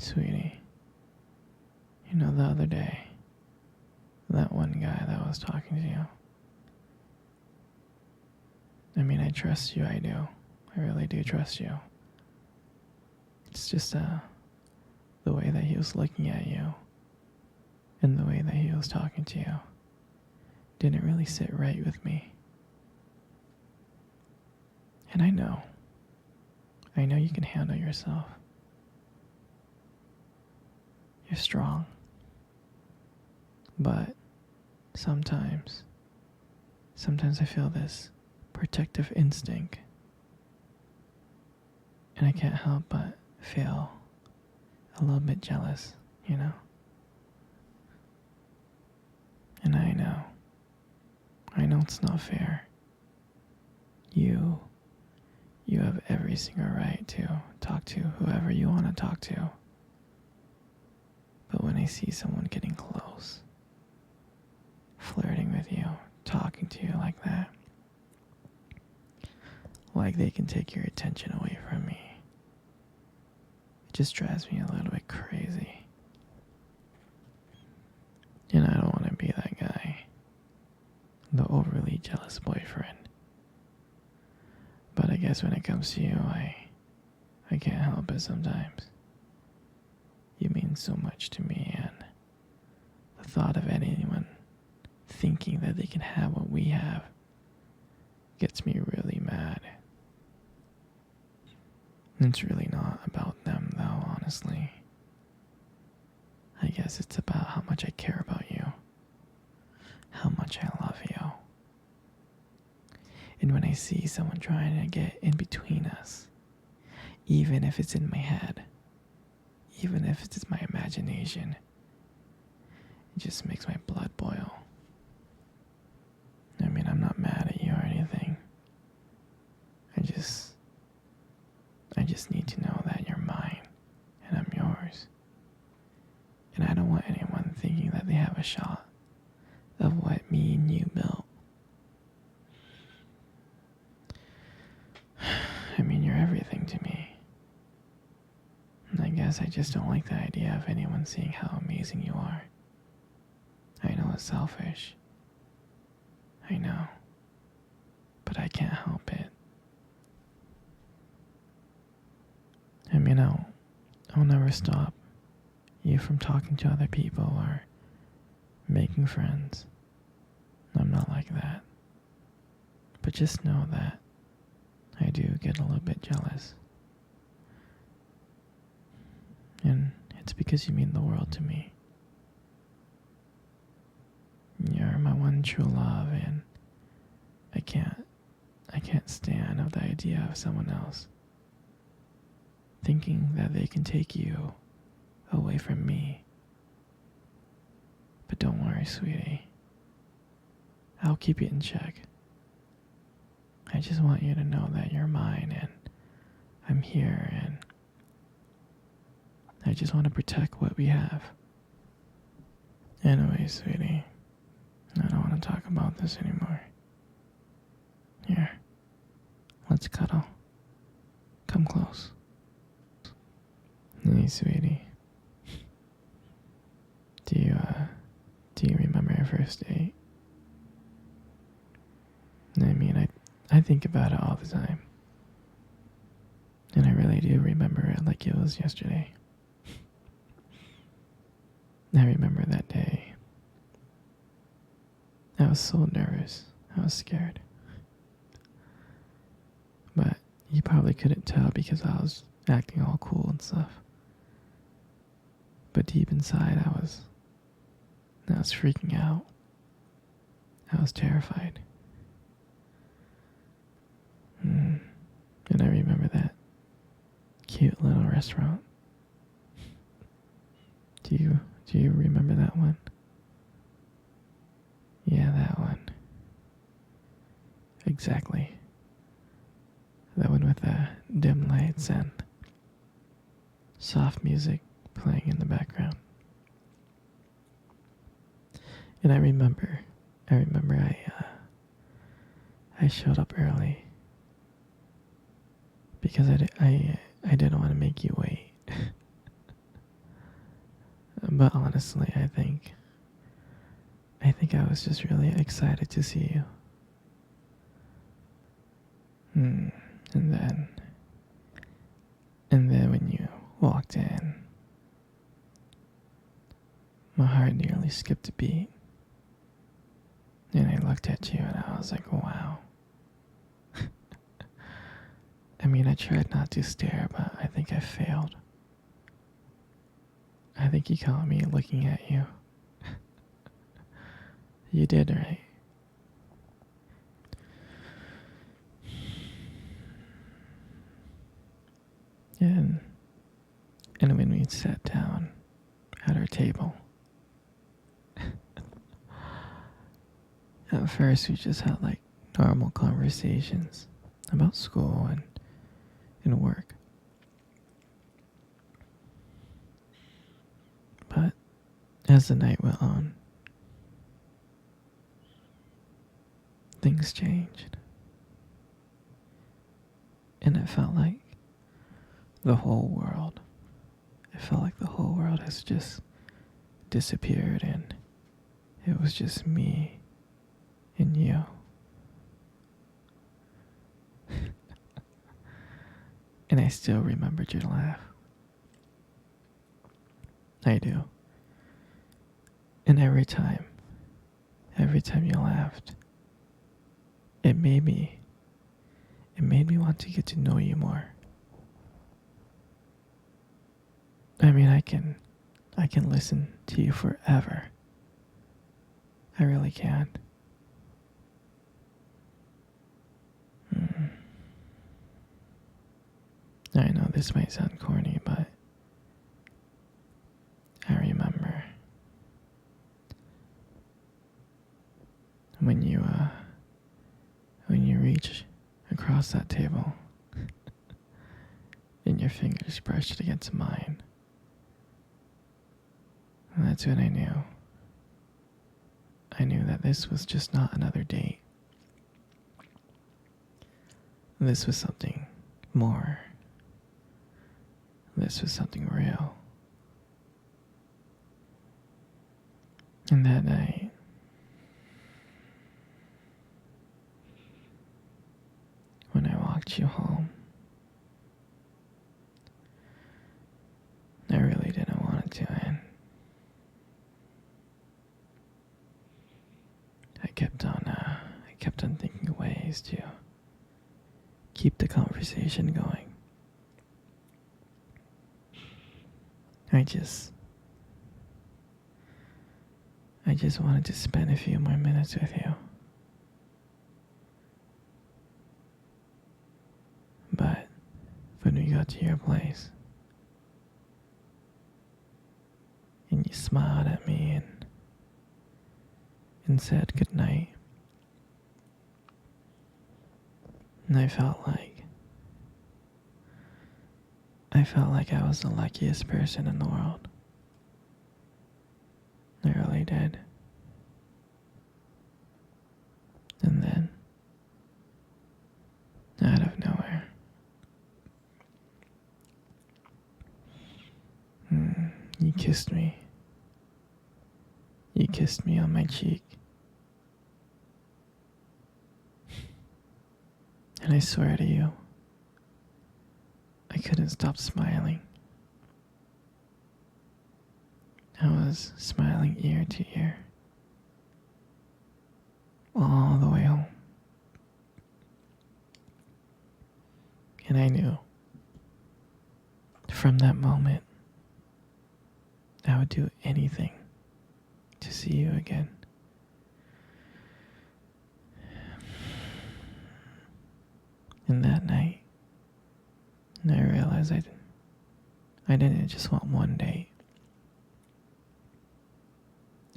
Sweetie, you know the other day, that one guy that was talking to you. I mean, I trust you, I do. I really do trust you. It's just the way that he was looking at you and the way that he was talking to you didn't really sit right with me. And I know you can handle yourself. You're strong. But sometimes I feel this protective instinct. And I can't help but feel a little bit jealous, you know? And I know it's not fair. You have every single right to talk to whoever you want to talk to. But when I see someone getting close, flirting with you, talking to you like that, like they can take your attention away from me, it just drives me a little bit crazy. And I don't want to be that guy, the overly jealous boyfriend. But I guess when it comes to you, I can't help it sometimes. You mean so much to me, and the thought of anyone thinking that they can have what we have gets me really mad. It's really not about them, though, honestly. I guess it's about how much I care about you, how much I love you. And when I see someone trying to get in between us, even if it's in my head, even if it's my imagination, it just makes my blood boil. I mean, I'm not mad at you or anything. I just need to know that you're mine and I'm yours. And I don't want anyone thinking that they have a shot of what me and you built. I mean, you're everything to me. And I guess I just don't like the idea of anyone seeing how amazing you are. I know it's selfish. I know. But I can't help it. I mean, I'll never stop you from talking to other people or making friends. I'm not like that. But just know that I do get a little bit jealous. And it's because you mean the world to me. You're my one true love, and I can't stand of the idea of someone else thinking that they can take you away from me. But don't worry, sweetie. I'll keep you in check. I just want you to know that you're mine and I'm here, and I just want to protect what we have. Anyway, sweetie, I don't want to talk about this anymore. Here, let's cuddle. Come close. Hey, sweetie. Do you remember our first date? I mean, I think about it all the time. And I really do remember it like it was yesterday. I remember that day. I was so nervous. I was scared. But you probably couldn't tell because I was acting all cool and stuff. But deep inside, I was freaking out. I was terrified. And I remember that cute little restaurant. Do you remember that one? Yeah, that one. Exactly. That one with the dim lights and soft music playing in the background. And I remember I showed up early because I didn't want to make you wait. But honestly, I think I was just really excited to see you. Hmm. And then, and then when you walked in, my heart nearly skipped a beat. And I looked at you and I was like, wow. I mean, I tried not to stare, but I think I failed. I think you caught me looking at you. You did, right? And and when we sat down at our table, at first we just had like normal conversations about school and work. But as the night went on, things changed. And it felt like the whole world, it felt like the whole world has just disappeared and it was just me and you. And I still remembered your laugh. I do. And every time you laughed, it made me want to get to know you more. I mean, I can listen to you forever. I really can. I know this might sound corny, but I remember when you reach across that table and your fingers brushed against mine. And that's when I knew. I knew that this was just not another date. This was something more. This was something real. And that night, when I walked you home, I really didn't want it to end. I kept on thinking of ways to keep the conversation going. I just wanted to spend a few more minutes with you. But when we got to your place, and you smiled at me and said goodnight, and I felt like I was the luckiest person in the world. I really did. And then, out of nowhere, you kissed me. You kissed me on my cheek. And I swear to you, I couldn't stop smiling. I was smiling ear to ear, all the way home. And I knew, from that moment, I would do anything to see you again. And that night, I realized I didn't just want one date.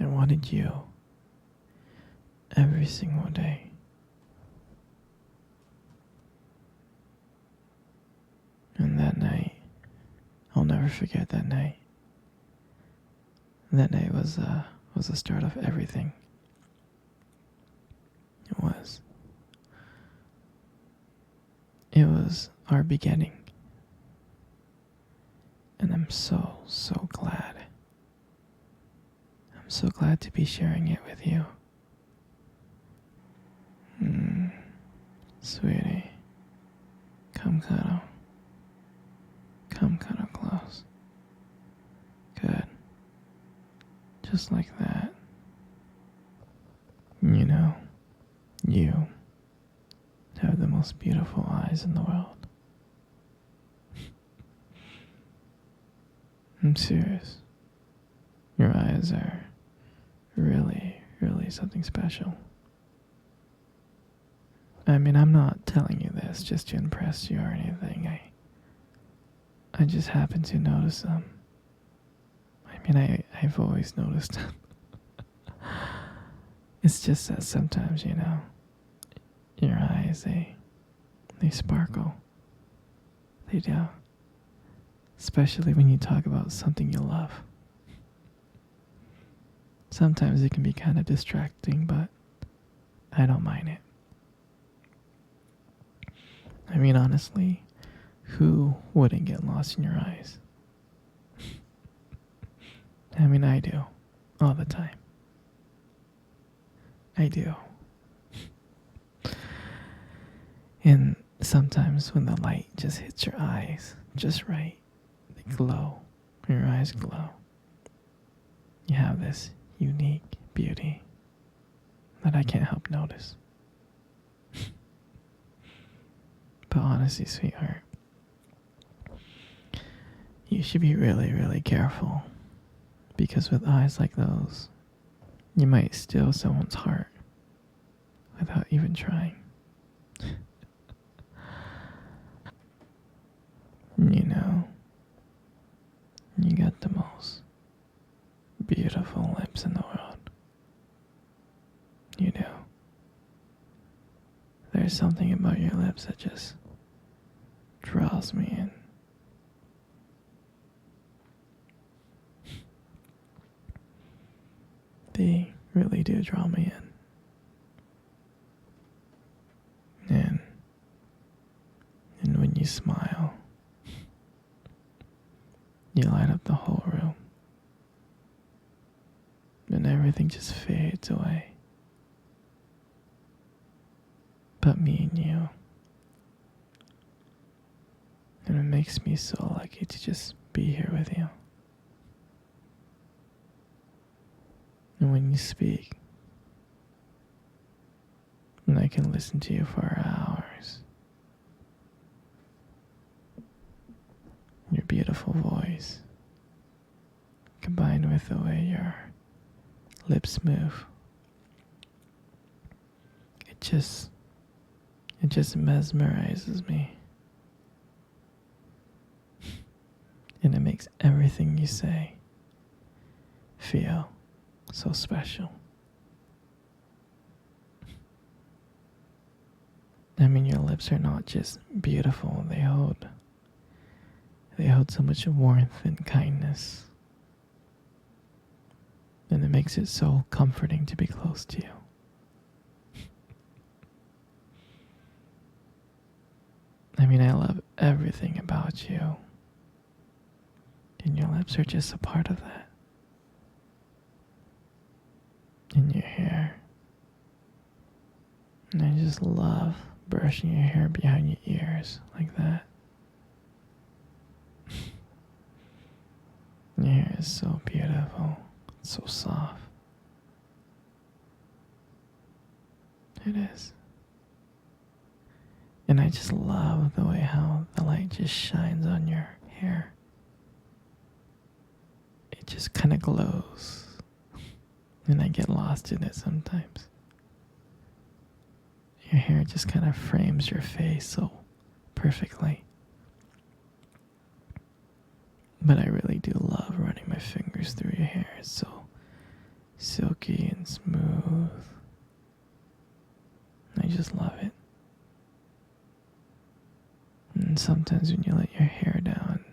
I wanted you every single day. And that night, I'll never forget that night. That night was the start of everything. It was. It was our beginning. And I'm so glad I'm so glad to be sharing it with you. Sweetie, come cuddle. Come cuddle close. Good. Just like that. You know, you have the most beautiful eyes in the world. I'm serious. Your eyes are really, really something special. I mean, I'm not telling you this just to impress you or anything. I just happen to notice them. I mean, I've always noticed them. It's just that sometimes, your eyes, they sparkle. They do. Especially when you talk about something you love. Sometimes it can be kind of distracting, but I don't mind it. I mean, honestly, who wouldn't get lost in your eyes? I mean, I do. All the time. I do. And sometimes when the light just hits your eyes just right, they glow. Your eyes glow. You have this unique beauty that I can't help notice. But honestly, sweetheart, you should be really, really careful. Because with eyes like those, you might steal someone's heart without even trying. You got the most beautiful lips in the world. You do. There's something about your lips that just draws me in. They really do draw me in. And when you smile, you light up the whole room. And everything just fades away. But me and you. And it makes me so lucky to just be here with you. And when you speak, and I can listen to you for hours. Your beautiful voice, combined with the way your lips move, it just mesmerizes me. And it makes everything you say feel so special. I mean, your lips are not just beautiful, they hold so much warmth and kindness. And it makes it so comforting to be close to you. I mean, I love everything about you. And your lips are just a part of that. And your hair. And I just love brushing your hair behind your ears like that. Your hair is so beautiful. It's so soft. It is. And I just love the way how the light just shines on your hair. It just kind of glows. And I get lost in it sometimes. Your hair just kind of frames your face so perfectly. But I really do love running my fingers through your hair. It's so silky and smooth. I just love it. And sometimes when you let your hair down,